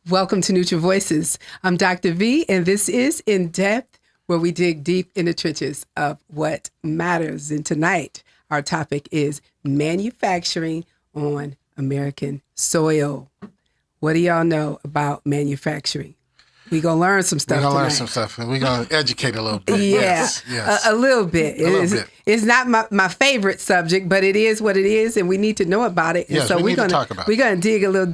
Welcome to Neutral Voices. I'm Dr. V, and this is In Depth, where we dig deep in the trenches of what matters. And tonight, our topic is manufacturing on American soil. What do y'all know about manufacturing? We're going to learn some stuff. We're going to learn some stuff, and we're going to educate a little bit. Yeah, yes. A little bit. It's not my favorite subject, but it is what it is, and we need to know about it. And yes, so we need to talk about it. We're going to dig a little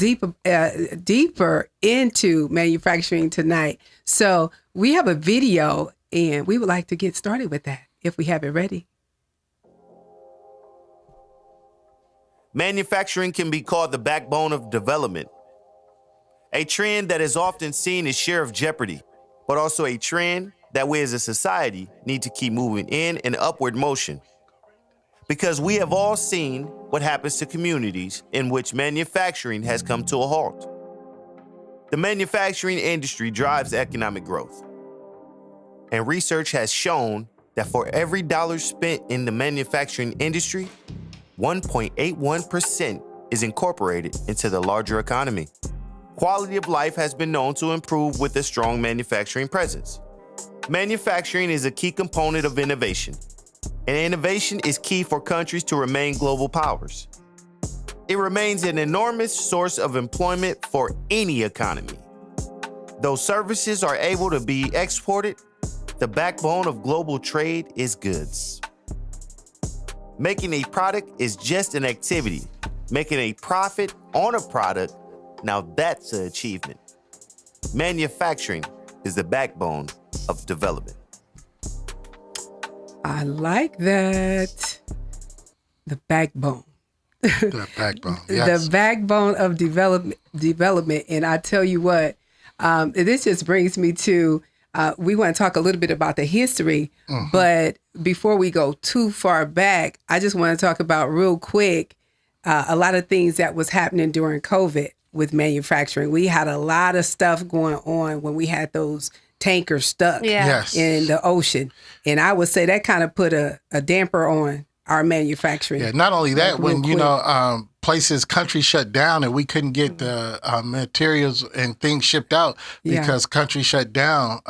deeper into manufacturing tonight. So we have a video, and we would like to get started with that if we have it ready. Manufacturing can be called the backbone of development. A trend that is often seen as share of jeopardy, but also a trend that we as a society need to keep moving in an upward motion. Because we have all seen what happens to communities in which manufacturing has come to a halt. The manufacturing industry drives economic growth. And research has shown that for every dollar spent in the manufacturing industry, 1.81% is incorporated into the larger economy. Quality of life has been known to improve with a strong manufacturing presence. Manufacturing is a key component of innovation, and innovation is key for countries to remain global powers. It remains an enormous source of employment for any economy. Though services are able to be exported, the backbone of global trade is goods. Making a product is just an activity. Making a profit on a product, now that's an achievement. Manufacturing is the backbone of development. I like that. The backbone. The backbone, yes. The backbone of development. And I tell you what, this just brings me to, we want to talk a little bit about the history, but before we go too far back, I just want to talk about real quick a lot of things that was happening during COVID with manufacturing. We had a lot of stuff going on when we had those tankers stuck in the ocean. And I would say that kind of put a damper on our manufacturing. Yeah, not only that, when, countries shut down and we couldn't get the materials and things shipped out because countries shut down,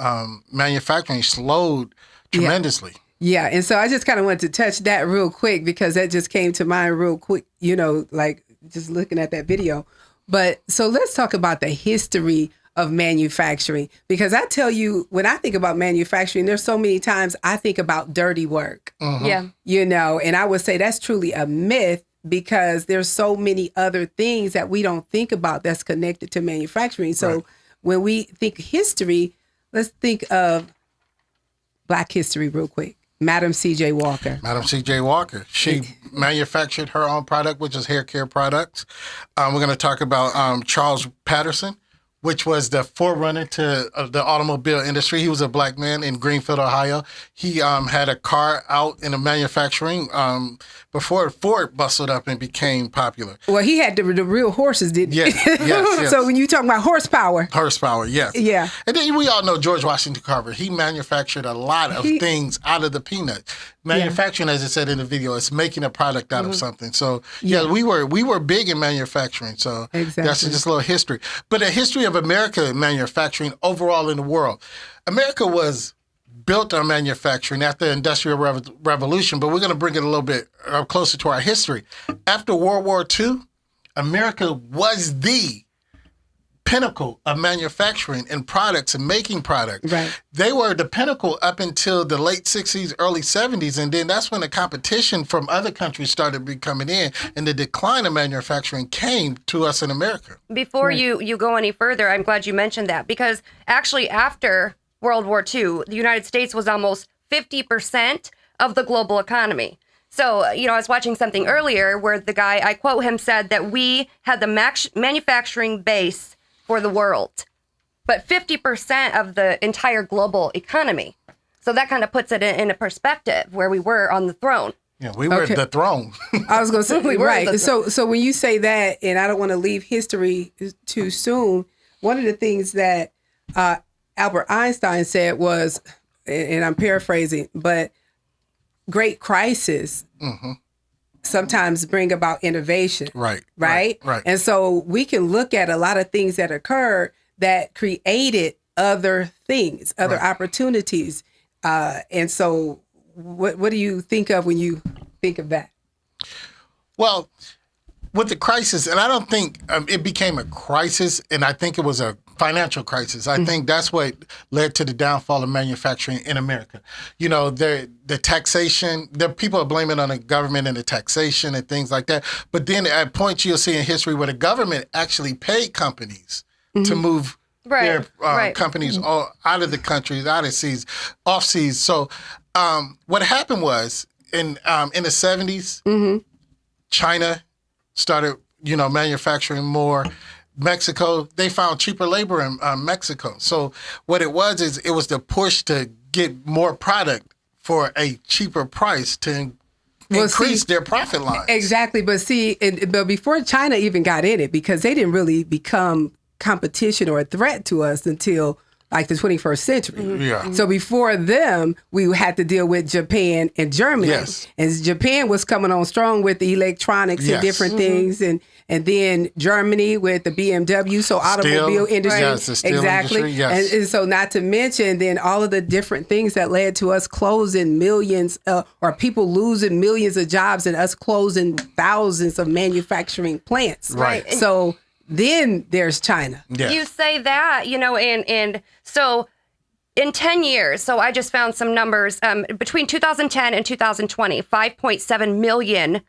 manufacturing slowed tremendously. Yeah, and so I just kind of wanted to touch that real quick because that just came to mind real quick, like just looking at that video. But so let's talk about the history of manufacturing, because I tell you, when I think about manufacturing, there's so many times I think about dirty work. Yeah. And I would say that's truly a myth because there's so many other things that we don't think about that's connected to manufacturing. So when we think history, let's think of Black history real quick. Madam C.J. Walker. Madam C.J. Walker. She manufactured her own product, which is hair care products. We're going to talk about Charles Patterson, which was the forerunner to the automobile industry. He was a Black man in Greenfield, Ohio. He had a car out in the manufacturing before Ford bustled up and became popular. Well, he had the real horses, didn't he? Yes. So when you talk about horsepower. Horsepower, yes. Yeah. And then we all know George Washington Carver. He manufactured a lot of things out of the peanuts. Manufacturing, as I said in the video, is making a product out of something. So, we were big in manufacturing. So that's just a little history. But a history of America manufacturing overall in the world. America was built on manufacturing after the Industrial Revolution, but we're going to bring it a little bit closer to our history. After World War II, America was the pinnacle of manufacturing and products and making products. Right. They were the pinnacle up until the late 60s, early 70s, and then that's when the competition from other countries started becoming in, and the decline of manufacturing came to us in America. Before you go any further, I'm glad you mentioned that, because actually after World War II, the United States was almost 50% of the global economy. So, I was watching something earlier where the guy, I quote him, said that we had the manufacturing base for the world, but 50% of the entire global economy. So that kind of puts it in a perspective where we were on the throne. Yeah, we were the throne. I was going to say, right. So when you say that, and I don't want to leave history too soon, one of the things that Albert Einstein said was, and I'm paraphrasing, but great crisis sometimes bring about innovation. Right. Right? Right. And so we can look at a lot of things that occurred that created other things, other opportunities. And so what do you think of when you think of that? Well, with the crisis, and I don't think it became a crisis, and I think it was a financial crisis. I think that's what led to the downfall of manufacturing in America. You know, the taxation, the people are blaming on the government and the taxation and things like that. But then at points you'll see in history where the government actually paid companies to move their companies all out of the country, out of seas, off seas. So what happened was in the 70s, China started, manufacturing more. Mexico, they found cheaper labor in Mexico. So what it was is it was the push to get more product for a cheaper price to increase their profit lines. Exactly. But but before China even got in it, because they didn't really become competition or a threat to us until like the 21st century. Yeah. So before them, we had to deal with Japan and Germany. Yes. And Japan was coming on strong with the electronics and different things. And then Germany with the BMW, so automobile industry. Yes, the steel industry, yes. And so not to mention then all of the different things that led to us closing millions or people losing millions of jobs and us closing thousands of manufacturing plants. Right. So then there's China. Yeah. You say that, and so in 10 years, so I just found some numbers, between 2010 and 2020, 5.7 million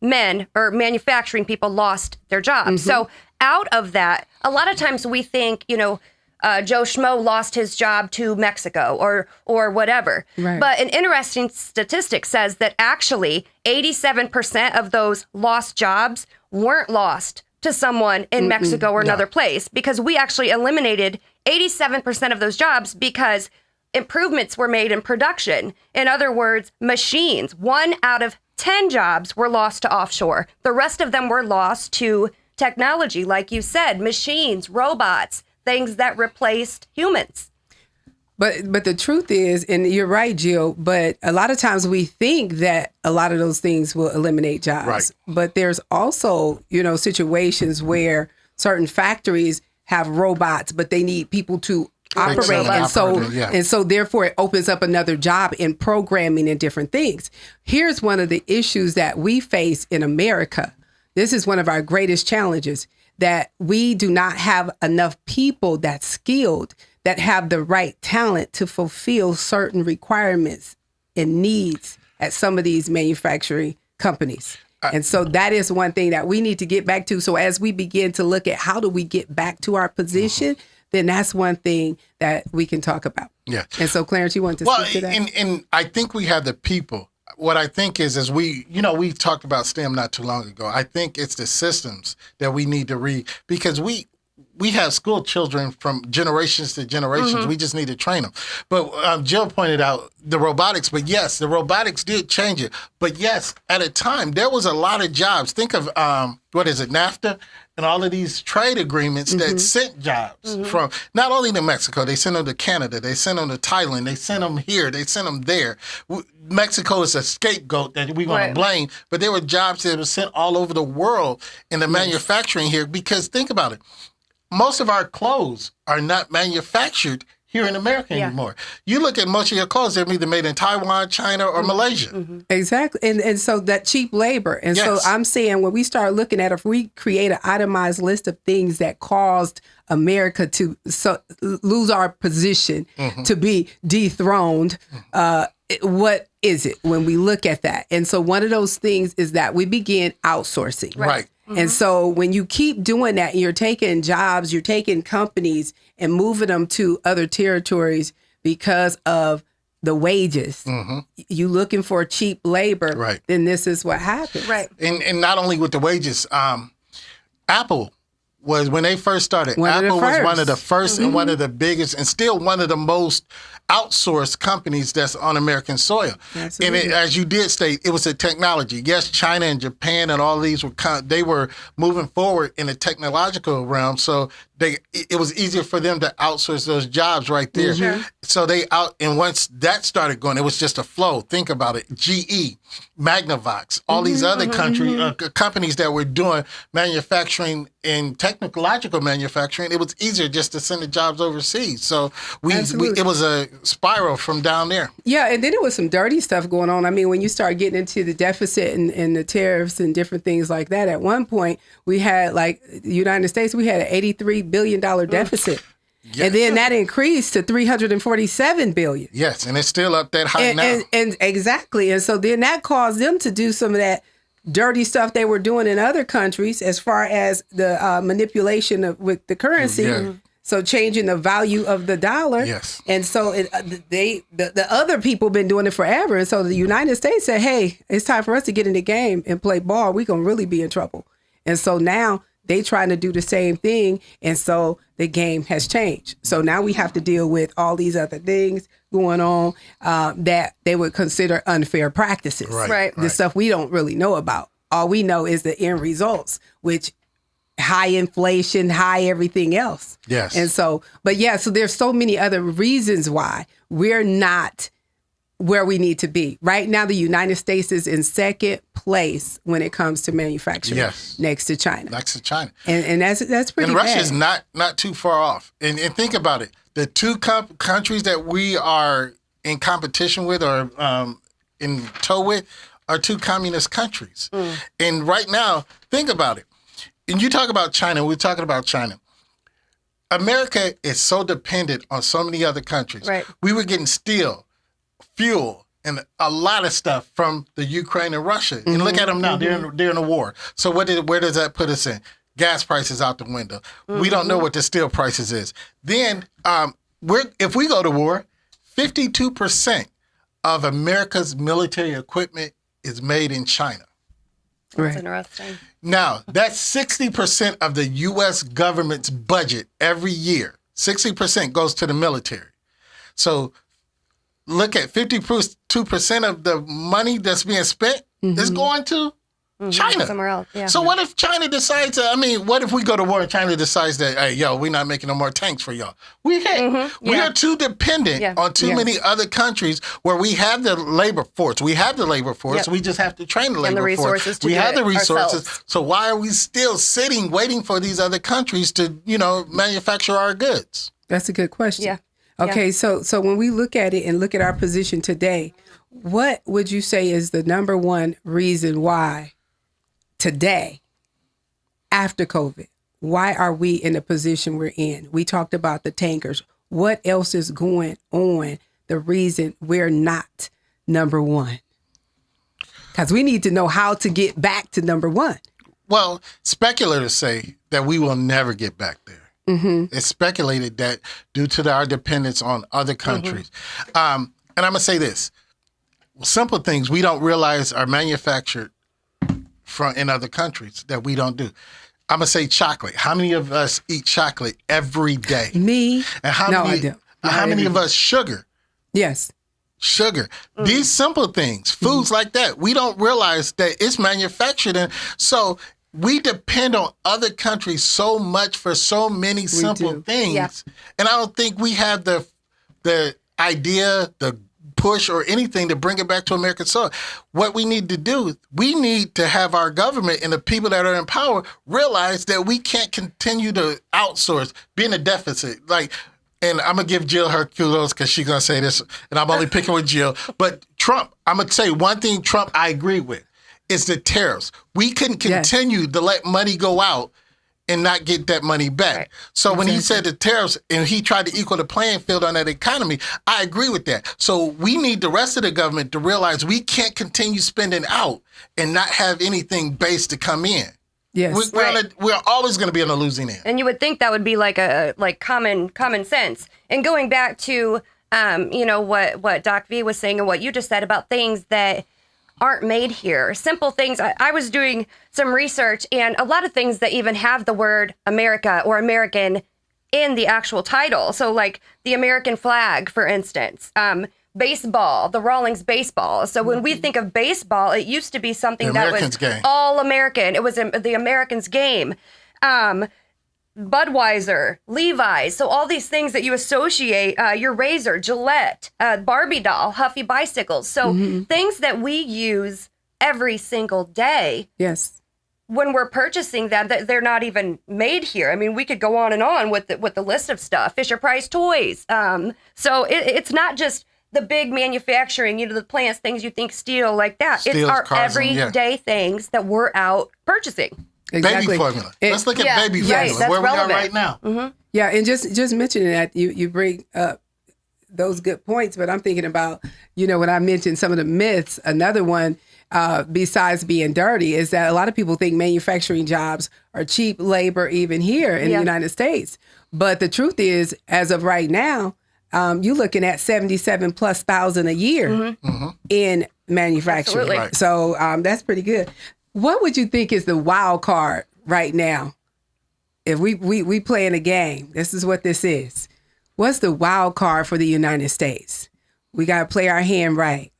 men or manufacturing people lost their jobs. So out of that, a lot of times we think, Joe Schmo lost his job to Mexico or whatever. Right. But an interesting statistic says that actually 87% of those lost jobs weren't lost to someone in Mexico or another place, because we actually eliminated 87% of those jobs because improvements were made in production. In other words, machines. 1 out of 10 jobs were lost to offshore. The rest of them were lost to technology, like you said, machines, robots, things that replaced humans. But the truth is, and you're right, Jill, but a lot of times we think that a lot of those things will eliminate jobs. Right. But there's also, situations where certain factories have robots, but they need people to operate. And so therefore it opens up another job in programming and different things. Here's one of the issues that we face in America. This is one of our greatest challenges, that we do not have enough people that's skilled, that have the right talent to fulfill certain requirements and needs at some of these manufacturing companies. And so that is one thing that we need to get back to. So as we begin to look at how do we get back to our position, then that's one thing that we can talk about. Yeah. And so, Clarence, you want to speak to that? And I think we have the people. What I think is we talked about STEM not too long ago. I think it's the systems that we need to because we have school children from generations to generations. We just need to train them. But Jill pointed out the robotics. But yes, the robotics did change it. But yes, at a time, there was a lot of jobs. Think of, NAFTA and all of these trade agreements that sent jobs from not only to Mexico, they sent them to Canada, they sent them to Thailand, they sent them here, they sent them there. Mexico is a scapegoat that we want to blame, but there were jobs that were sent all over the world in the manufacturing here, because think about it. Most of our clothes are not manufactured here in America anymore. You look at most of your clothes, they're either made in Taiwan, China, or Malaysia. Exactly. And so that cheap labor. And so I'm saying when we start looking at, if we create an itemized list of things that caused America to lose our position, to be dethroned, what is it when we look at that? And so one of those things is that we begin outsourcing. Right. And so when you keep doing that, and you're taking jobs, you're taking companies and moving them to other territories because of the wages, you looking for cheap labor, then this is what happens. Right. And not only with the wages, Apple was, when they first started, Apple was one of the first and one of the biggest and still one of the most outsourced companies that's on American soil. Absolutely. And as you did state, it was a technology. Yes, China and Japan and all these they were moving forward in the technological realm. So it was easier for them to outsource those jobs right there. So and once that started going, it was just a flow. Think about it. GE, Magnavox, all these other companies that were doing manufacturing and technological manufacturing, it was easier just to send the jobs overseas. So it was a spiral from down there. Yeah, and then there was some dirty stuff going on. I mean, when you start getting into the deficit and the tariffs and different things like that, at one point we had, like, the United States, we had an $83 billion deficit. Yes. And then that increased to $347 billion. Yes, and it's still up that high now. And exactly. And so then that caused them to do some of that dirty stuff they were doing in other countries as far as the manipulation with the currency. Yeah. So changing the value of the dollar. Yes. And so the other people been doing it forever. And so the United States said, hey, it's time for us to get in the game and play ball. We're going to really be in trouble. And so now they trying to do the same thing. And so the game has changed. So now we have to deal with all these other things going on that they would consider unfair practices. Right. The stuff we don't really know about. All we know is the end results, which high inflation, high everything else. Yes. And so, but yeah, so there's so many other reasons why we're not where we need to be. Right now, the United States is in second place when it comes to manufacturing. Yes. Next to China. Next to China. And that's pretty And bad. Russia's not too far off. And think about it. The two countries that we are in competition with or in tow with are two communist countries. And right now, think about it. And you talk about China, we're talking about China. America is so dependent on so many other countries. Right. We were getting steel, fuel, and a lot of stuff from the Ukraine and Russia. And look at them now, they're in a war. So where does that put us in? Gas prices out the window. We don't know what the steel prices is. Then if we go to war, 52% of America's military equipment is made in China. That's interesting. Now, that's 60% of the U.S. government's budget every year. 60% goes to the military. So look at 52% of the money that's being spent is going to China. Somewhere else, yeah. So what if China decides, what if we go to war and China decides that, hey, we're not making no more tanks for y'all? We are too dependent on too many other countries where we have the labor force. We have the labor force. We just have to train the labor and the resources force. To we do have the it resources. ourselves. So why are we still sitting waiting for these other countries to, manufacture our goods? That's a good question. Yeah. Okay, so when we look at it and look at our position today, what would you say is the number one reason why today, after COVID, why are we in the position we're in? We talked about the tankers. What else is going on? The reason we're not number one? Because we need to know how to get back to number one. Well, speculators say that we will never get back there. It's speculated that due to our dependence on other countries. And I'm going to say this. Simple things we don't realize are manufactured in other countries that we don't do. I'm going to say chocolate. How many of us eat chocolate every day? Me? And how many of us sugar? Yes. Sugar. These simple things, foods like that, we don't realize that it's manufactured. And so we depend on other countries so much for so many simple things. Yeah. And I don't think we have the idea, the push or anything to bring it back to American soil. What we need to do, we need to have our government and the people that are in power realize that we can't continue to outsource, be in a deficit. And I'm going to give Jill her kudos because she's going to say this, and I'm only picking with Jill. But Trump, I'm going to say one thing Trump I agree with is the tariffs. We couldn't continue to let money go out and not get that money back. Right. So when he said the tariffs and he tried to equal the playing field on that economy, I agree with that. So we need the rest of the government to realize we can't continue spending out and not have anything base to come in. Yes. We're always going to be on the losing end. And you would think that would be like common sense. And going back to what Doc V was saying and what you just said about things that aren't made here, simple things. I was doing some research, and a lot of things that even have the word America or American in the actual title. So like the American flag, for instance. Baseball, the Rawlings baseball. So when we think of baseball, it used to be something that was game. all American. It was the Americans' game. Budweiser, Levi's. So all these things that you associate, your razor, Gillette, Barbie doll, Huffy bicycles. So things that we use every single day. Yes. When we're purchasing them, that they're not even made here. I mean, we could go on and on with the list of stuff. Fisher Price toys. So it's not just the big manufacturing, the plants, things you think steel like that. Steels, it's our cars, everyday things that we're out purchasing. Exactly. Baby formula. Let's look at baby right, formula, that's where we are relevant. right now. Yeah, and just mentioning that, you bring up those good points, but I'm thinking about, when I mentioned some of the myths, another one, besides being dirty, is that a lot of people think manufacturing jobs are cheap labor even here in the United States. But the truth is, as of right now, you're looking at 77,000+ a year in manufacturing. Absolutely. Right. So that's pretty good. What would you think is the wild card right now? If we playing a game, this is what this is. What's the wild card for the United States? We got to play our hand right.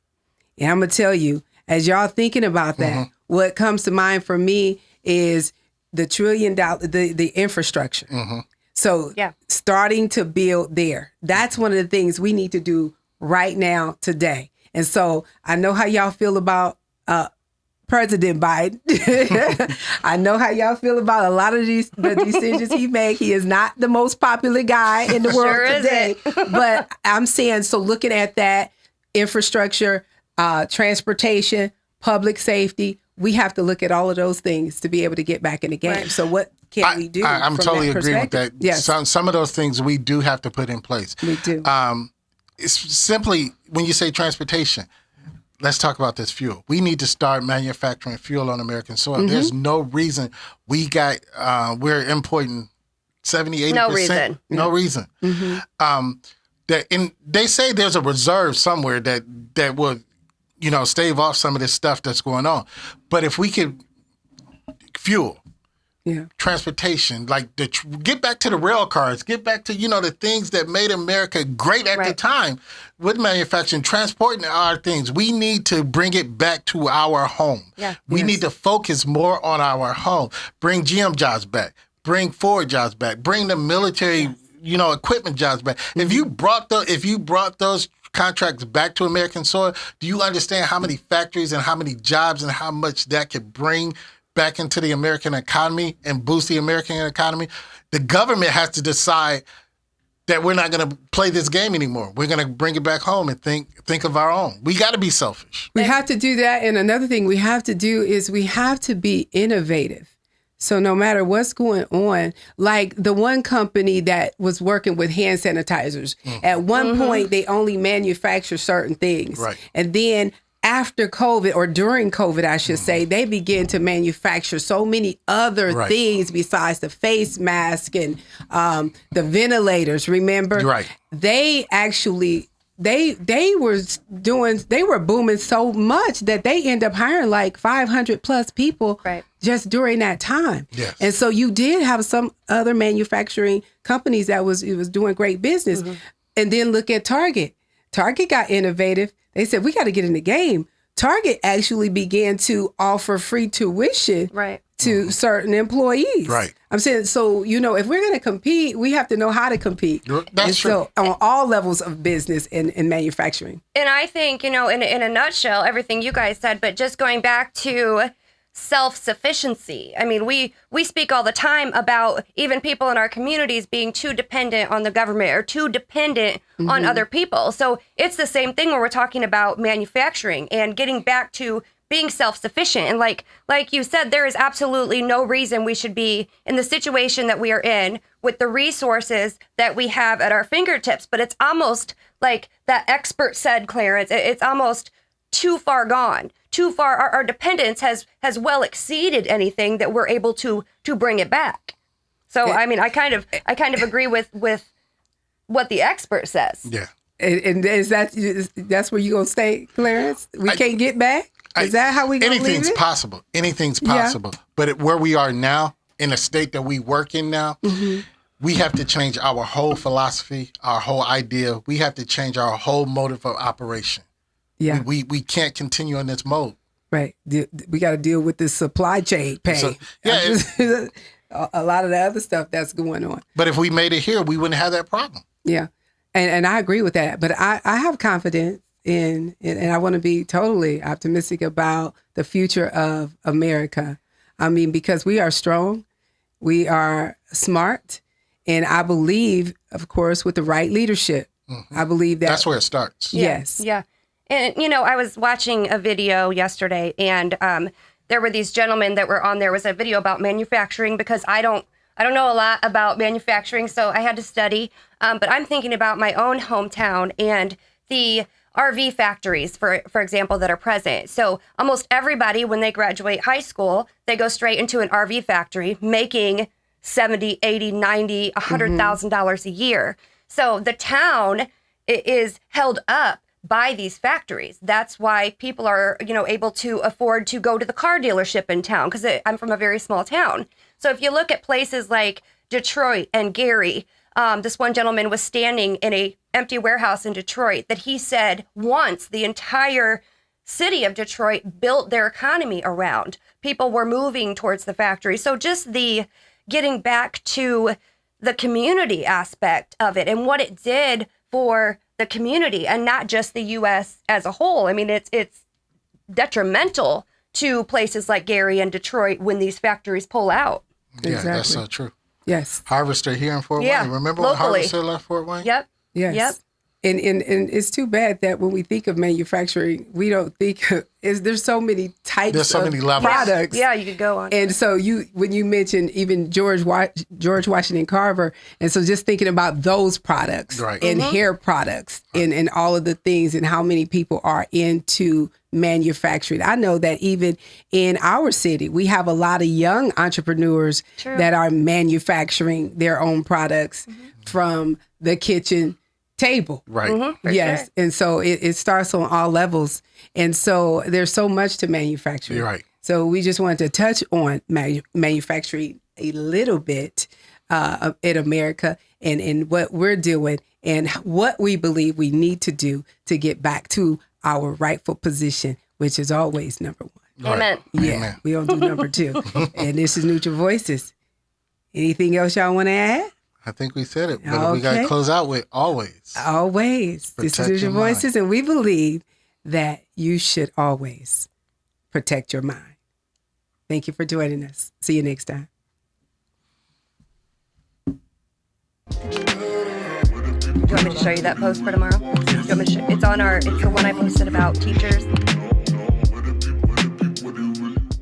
And I'm going to tell you, as y'all thinking about that, what comes to mind for me is the $1 trillion, the infrastructure. So starting to build there. That's one of the things we need to do right now, today. And so I know how y'all feel about President Biden. I know how y'all feel about a lot of the decisions he made. He is not the most popular guy in the world Sure today. But I'm saying, so looking at that infrastructure, transportation, public safety, we have to look at all of those things to be able to get back in the game. Right. So what can we do? I'm from totally that agree with that. perspective? Yes, Some of those things we do have to put in place. we do. It's simply, when you say transportation, let's talk about this fuel. We need to start manufacturing fuel on American soil. There's no reason we're importing 70, 80%. No reason. No reason. They say there's a reserve somewhere that will, stave off some of this stuff that's going on. But if we could fuel, transportation, like get back to the rail cars, get back to, the things that made America great at the time with manufacturing, transporting our things. We need to bring it back to our home. Yeah. We need to focus more on our home. Bring GM jobs back. Bring Ford jobs back. Bring the military, equipment jobs back. If you brought those contracts back to American soil, do you understand how many factories and how many jobs and how much that could bring back into the American economy and boost the American economy? The government has to decide that we're not going to play this game anymore. We're going to bring it back home and think of our own. We got to be selfish. We have to do that. And another thing we have to do is we have to be innovative. So no matter what's going on, like the one company that was working with hand sanitizers, at one point they only manufacture certain things. Right. And then after COVID, or during COVID, I should say, they began to manufacture so many other things besides the face mask and the ventilators, remember? Right. They actually... They were booming so much that they end up hiring like 500+ people just during that time. Yes. And so you did have some other manufacturing companies that was doing great business. And then look at Target. Target got innovative. They said, we got to get in the game. Target actually began to offer free tuition to certain employees. Right. I'm saying, so, if we're going to compete, we have to know how to compete. That's true. So on all levels of business and manufacturing. And I think, in a nutshell, everything you guys said, but just going back to self-sufficiency. I mean, we speak all the time about even people in our communities being too dependent on the government or too dependent on other people. So it's the same thing when we're talking about manufacturing and getting back to being self-sufficient. And like you said, there is absolutely no reason we should be in the situation that we are in with the resources that we have at our fingertips. But it's almost like that expert said, Clarence, it's almost too far gone, too far. Our dependence has well exceeded anything that we're able to bring it back. So, I mean, I kind of agree with what the expert says. Yeah. And is that's where you're going to stay, Clarence? We can't get back? Is that how we going to leave Anything's it? possible. Anything's possible. But where we are now, in the state that we work in now, we have to change our whole philosophy, our whole idea. We have to change our whole motive of operation. Yeah. We can't continue in this mode. Right. We got to deal with this supply chain pain. So, yeah, a lot of the other stuff that's going on. But if we made it here, we wouldn't have that problem. Yeah. And I agree with that. But I have confidence in, and I want to be totally optimistic about the future of America. I mean, because we are strong, we are smart, and I believe, of course, with the right leadership, I believe That's where it starts. Yes. Yeah. And, you know, I was watching a video yesterday, and there were these gentlemen that were on there. It was a video about manufacturing, because I don't know a lot about manufacturing, so I had to study. But I'm thinking about my own hometown and the RV factories, for example, that are present. So almost everybody, when they graduate high school, they go straight into an RV factory making $70, $80, $90, $100,000 a year. So the town is held up by these factories. That's why people are, you know, able to afford to go to the car dealership in town, because I'm from a very small town. So if you look at places like Detroit and Gary, this one gentleman was standing in a empty warehouse in Detroit that he said once the entire city of Detroit built their economy around. People were moving towards the factory. So just the getting back to the community aspect of it and what it did for the community, and not just the U.S. as a whole. I mean, it's detrimental to places like Gary and Detroit when these factories pull out. Yeah, Exactly. that's so true. Yes. Harvester here in Fort Yeah, Wayne. Remember locally. when Harvester left Fort Wayne? Yep. Yes. Yep. And it's too bad that when we think of manufacturing, we don't think there's so many types There's so of many levels. products. Yeah, you could go on. And so when you mentioned even George Washington Carver, and so just thinking about those products Right. and hair products and all of the things and how many people are into manufacturing. I know that even in our city, we have a lot of young entrepreneurs True. that are manufacturing their own products from the kitchen table. Right. For Yes. sure. And so it starts on all levels. And so there's so much to manufacturing. You're right. So we just wanted to touch on manufacturing a little bit in America and what we're doing and what we believe we need to do to get back to our rightful position, which is always number one. Amen. Yeah, Amen. we don't do number two. And this is Neutral Voices. Anything else y'all want to add? I think we said it, but we got Okay. to close out with always. Always. This is Protect Neutral your mind. Voices, and we believe that you should always protect your mind. Thank you for joining us. See you next time. Do you want me to show you that post for tomorrow? Do you want me to it's the one I posted about teachers.